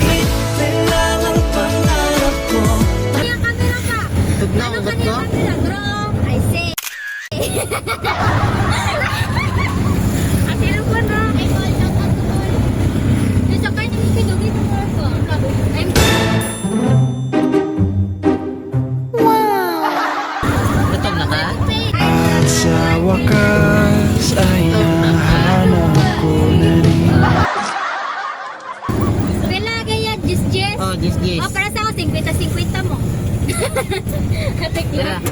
Kailangan pangarap ko. Yung camera ka. Tugnaw, Ano ba't kanina ko? camera, bro? I say. Ang cellphone na. Ay, call lang ako, call. Nasa kanya yung pinugin ng work ko. I'm Gutom na ka? At sa wakas ay nahanap ko na rin. Pila kaya, Jis. Oh, this. O, para sa ako, 50-50 mo. Katik Tara. lang.